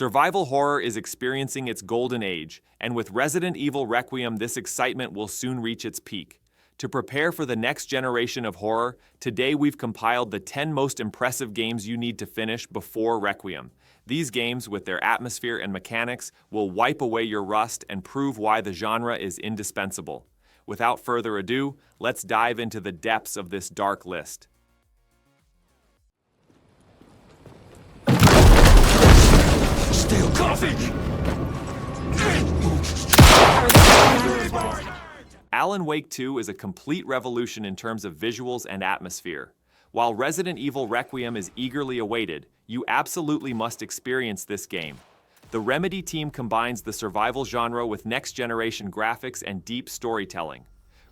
Survival horror is experiencing its golden age, and with Resident Evil Requiem, this excitement will soon reach its peak. To prepare for the next generation of horror, today we've compiled the 10 most impressive games you need to finish before Requiem. These games, with their atmosphere and mechanics, will wipe away your rust and prove why the genre is indispensable. Without further ado, let's dive into the depths of this dark list. Stale coffee! Alan Wake 2 is a complete revolution in terms of visuals and atmosphere. While Resident Evil Requiem is eagerly awaited, you absolutely must experience this game. The Remedy team combines the survival genre with next-generation graphics and deep storytelling.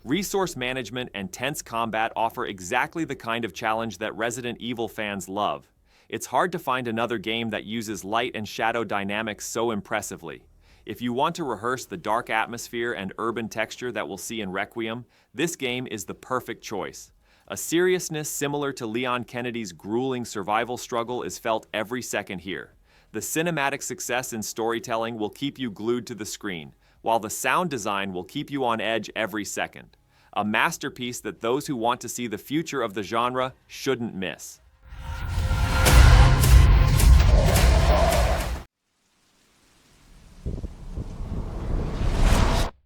Resource management and tense combat offer exactly the kind of challenge that Resident Evil fans love. It's hard to find another game that uses light and shadow dynamics so impressively. If you want to rehearse the dark atmosphere and urban texture that we'll see in Requiem, this game is the perfect choice. A seriousness similar to Leon Kennedy's grueling survival struggle is felt every second here. The cinematic success in storytelling will keep you glued to the screen, while the sound design will keep you on edge every second. A masterpiece that those who want to see the future of the genre shouldn't miss.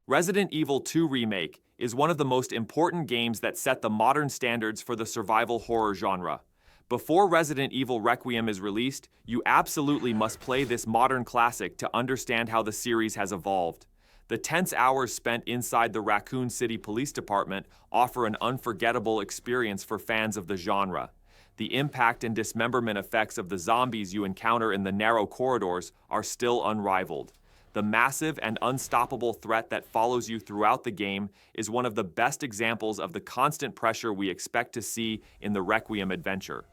Resident Evil 2 Remake is one of the most important games that set the modern standards for the survival horror genre. Before Resident Evil Requiem is released, you absolutely must play this modern classic to understand how the series has evolved. The tense hours spent inside the Raccoon City Police Department offer an unforgettable experience for fans of the genre. The impact and dismemberment effects of the zombies you encounter in the narrow corridors are still unrivaled. The massive and unstoppable threat that follows you throughout the game is one of the best examples of the constant pressure we expect to see in the Requiem adventure.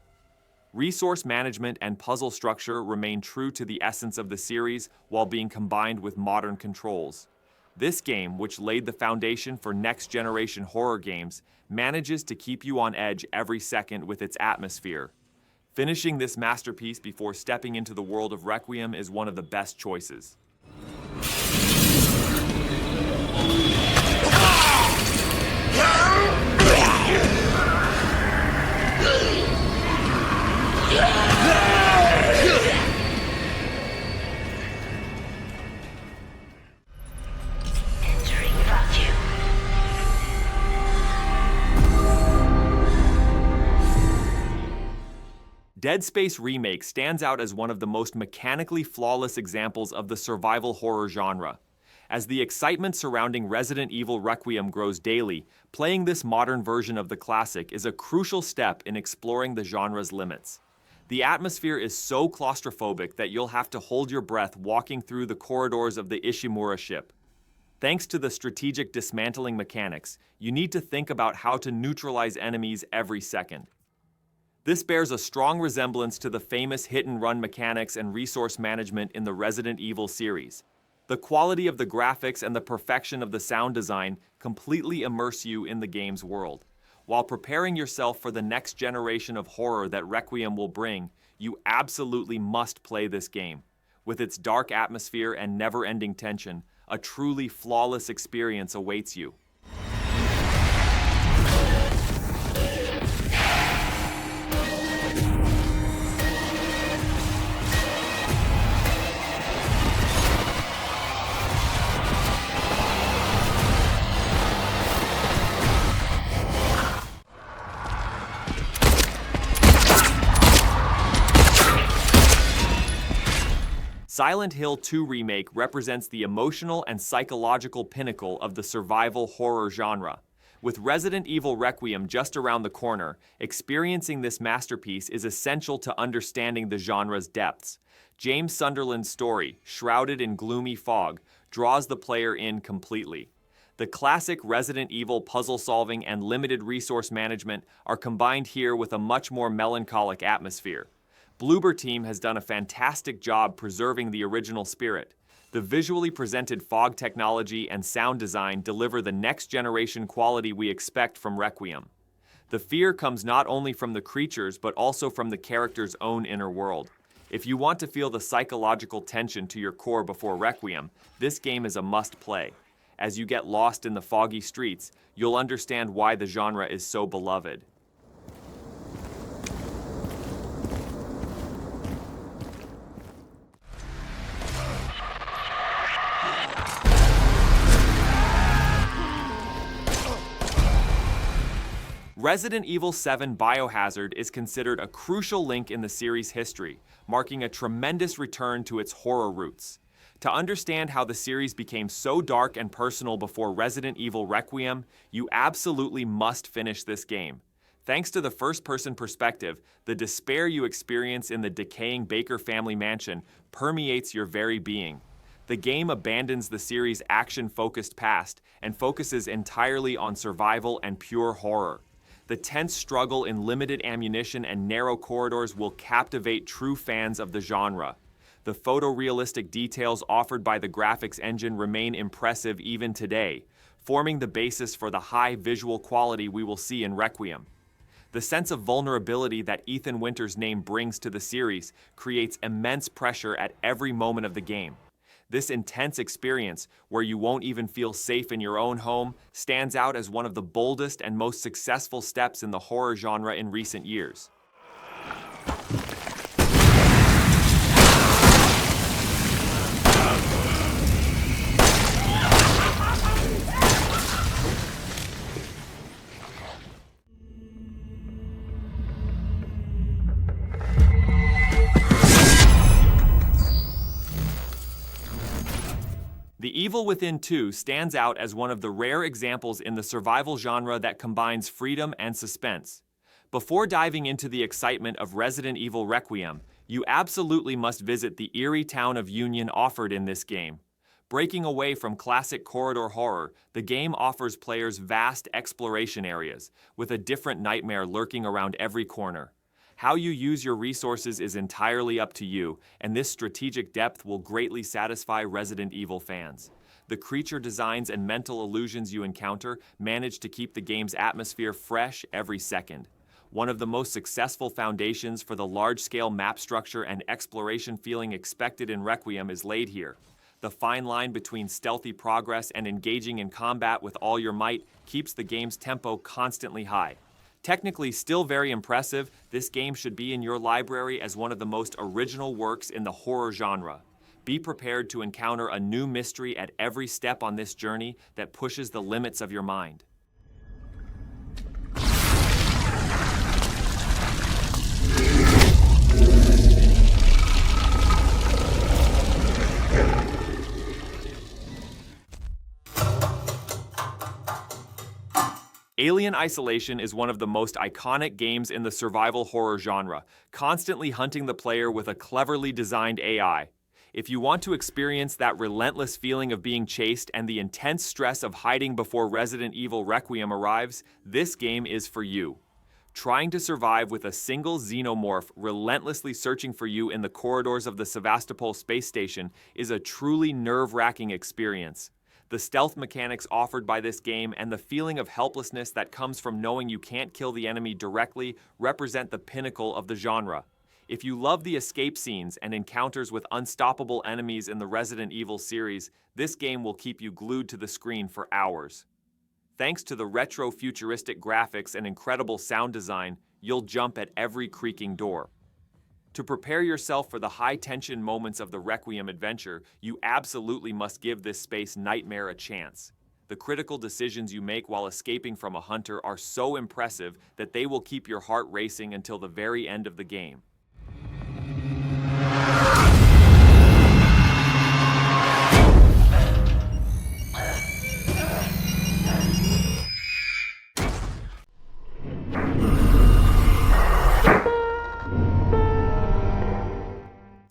Resource management and puzzle structure remain true to the essence of the series while being combined with modern controls. This game, which laid the foundation for next-generation horror games, manages to keep you on edge every second with its atmosphere. Finishing this masterpiece before stepping into the world of Requiem is one of the best choices. Dead Space Remake stands out as one of the most mechanically flawless examples of the survival horror genre. As the excitement surrounding Resident Evil Requiem grows daily, playing this modern version of the classic is a crucial step in exploring the genre's limits. The atmosphere is so claustrophobic that you'll have to hold your breath walking through the corridors of the Ishimura ship. Thanks to the strategic dismantling mechanics, you need to think about how to neutralize enemies every second. This bears a strong resemblance to the famous hit-and-run mechanics and resource management in the Resident Evil series. The quality of the graphics and the perfection of the sound design completely immerse you in the game's world. While preparing yourself for the next generation of horror that Requiem will bring, you absolutely must play this game. With its dark atmosphere and never-ending tension, a truly flawless experience awaits you. Silent Hill 2 Remake represents the emotional and psychological pinnacle of the survival horror genre. With Resident Evil Requiem just around the corner, experiencing this masterpiece is essential to understanding the genre's depths. James Sunderland's story, shrouded in gloomy fog, draws the player in completely. The classic Resident Evil puzzle solving and limited resource management are combined here with a much more melancholic atmosphere. Bloober Team has done a fantastic job preserving the original spirit. The visually presented fog technology and sound design deliver the next-generation quality we expect from Requiem. The fear comes not only from the creatures but also from the character's own inner world. If you want to feel the psychological tension to your core before Requiem, this game is a must-play. As you get lost in the foggy streets, you'll understand why the genre is so beloved. Resident Evil 7 Biohazard is considered a crucial link in the series' history, marking a tremendous return to its horror roots. To understand how the series became so dark and personal before Resident Evil Requiem, you absolutely must finish this game. Thanks to the first-person perspective, the despair you experience in the decaying Baker family mansion permeates your very being. The game abandons the series' action-focused past and focuses entirely on survival and pure horror. The tense struggle in limited ammunition and narrow corridors will captivate true fans of the genre. The photorealistic details offered by the graphics engine remain impressive even today, forming the basis for the high visual quality we will see in Requiem. The sense of vulnerability that Ethan Winter's name brings to the series creates immense pressure at every moment of the game. This intense experience, where you won't even feel safe in your own home, stands out as one of the boldest and most successful steps in the horror genre in recent years. The Evil Within 2 stands out as one of the rare examples in the survival genre that combines freedom and suspense. Before diving into the excitement of Resident Evil Requiem, you absolutely must visit the eerie town of Union offered in this game. Breaking away from classic corridor horror, the game offers players vast exploration areas, with a different nightmare lurking around every corner. How you use your resources is entirely up to you, and this strategic depth will greatly satisfy Resident Evil fans. The creature designs and mental illusions you encounter manage to keep the game's atmosphere fresh every second. One of the most successful foundations for the large-scale map structure and exploration feeling expected in Requiem is laid here. The fine line between stealthy progress and engaging in combat with all your might keeps the game's tempo constantly high. Technically still very impressive, this game should be in your library as one of the most original works in the horror genre. Be prepared to encounter a new mystery at every step on this journey that pushes the limits of your mind. Alien Isolation is one of the most iconic games in the survival horror genre, constantly hunting the player with a cleverly designed AI. If you want to experience that relentless feeling of being chased and the intense stress of hiding before Resident Evil Requiem arrives, this game is for you. Trying to survive with a single xenomorph relentlessly searching for you in the corridors of the Sevastopol space station is a truly nerve-wracking experience. The stealth mechanics offered by this game and the feeling of helplessness that comes from knowing you can't kill the enemy directly represent the pinnacle of the genre. If you love the escape scenes and encounters with unstoppable enemies in the Resident Evil series, this game will keep you glued to the screen for hours. Thanks to the retro futuristic graphics and incredible sound design, you'll jump at every creaking door. To prepare yourself for the high-tension moments of the Requiem adventure, you absolutely must give this space nightmare a chance. The critical decisions you make while escaping from a hunter are so impressive that they will keep your heart racing until the very end of the game.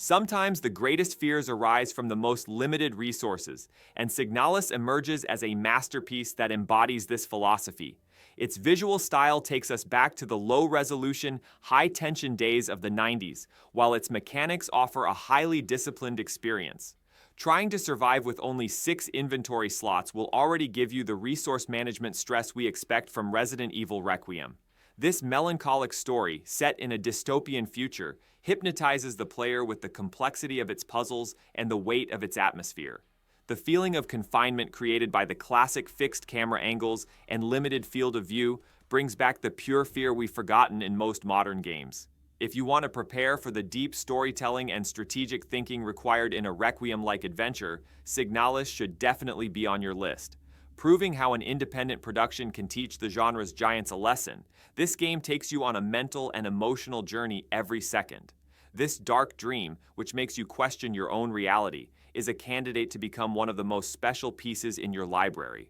Sometimes the greatest fears arise from the most limited resources, and Signalis emerges as a masterpiece that embodies this philosophy. Its visual style takes us back to the low-resolution, high-tension days of the 90s, while its mechanics offer a highly disciplined experience. Trying to survive with only 6 inventory slots will already give you the resource management stress we expect from Resident Evil Requiem. This melancholic story, set in a dystopian future, hypnotizes the player with the complexity of its puzzles and the weight of its atmosphere. The feeling of confinement created by the classic fixed camera angles and limited field of view brings back the pure fear we've forgotten in most modern games. If you want to prepare for the deep storytelling and strategic thinking required in a Requiem-like adventure, Signalis should definitely be on your list. Proving how an independent production can teach the genre's giants a lesson, this game takes you on a mental and emotional journey every second. This dark dream, which makes you question your own reality, is a candidate to become one of the most special pieces in your library.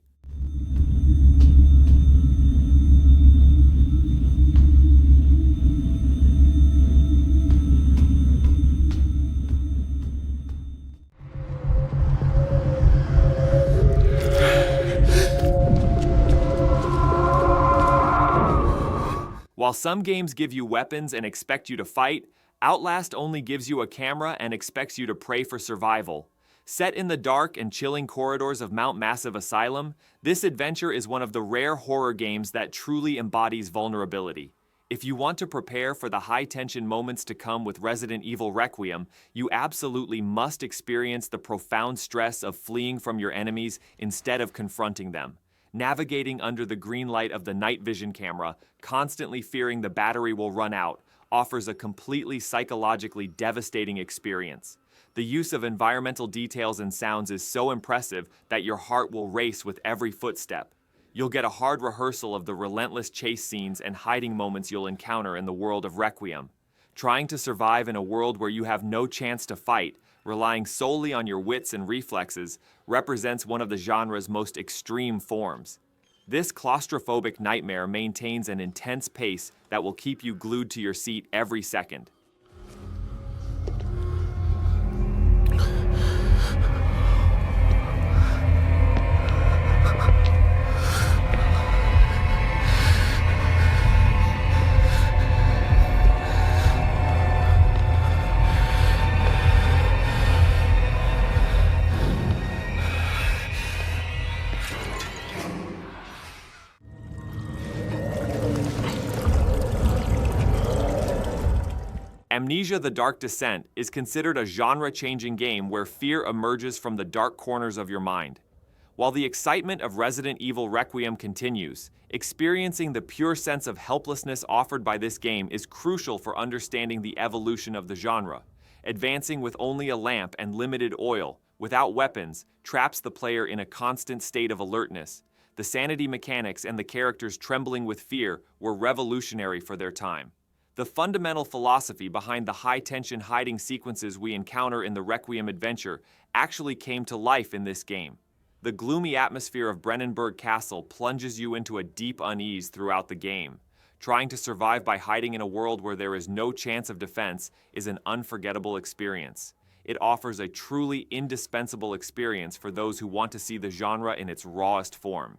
While some games give you weapons and expect you to fight, Outlast only gives you a camera and expects you to pray for survival. Set in the dark and chilling corridors of Mount Massive Asylum, this adventure is one of the rare horror games that truly embodies vulnerability. If you want to prepare for the high-tension moments to come with Resident Evil Requiem, you absolutely must experience the profound stress of fleeing from your enemies instead of confronting them. Navigating under the green light of the night vision camera, constantly fearing the battery will run out, offers a completely psychologically devastating experience. The use of environmental details and sounds is so impressive that your heart will race with every footstep. You'll get a hard rehearsal of the relentless chase scenes and hiding moments you'll encounter in the world of Requiem. Trying to survive in a world where you have no chance to fight, relying solely on your wits and reflexes, represents one of the genre's most extreme forms. This claustrophobic nightmare maintains an intense pace that will keep you glued to your seat every second. Amnesia: The Dark Descent is considered a genre-changing game where fear emerges from the dark corners of your mind. While the excitement of Resident Evil Requiem continues, experiencing the pure sense of helplessness offered by this game is crucial for understanding the evolution of the genre. Advancing with only a lamp and limited oil, without weapons, traps the player in a constant state of alertness. The sanity mechanics and the characters trembling with fear were revolutionary for their time. The fundamental philosophy behind the high-tension hiding sequences we encounter in the Requiem adventure actually came to life in this game. The gloomy atmosphere of Brennenburg Castle plunges you into a deep unease throughout the game. Trying to survive by hiding in a world where there is no chance of defense is an unforgettable experience. It offers a truly indispensable experience for those who want to see the genre in its rawest form.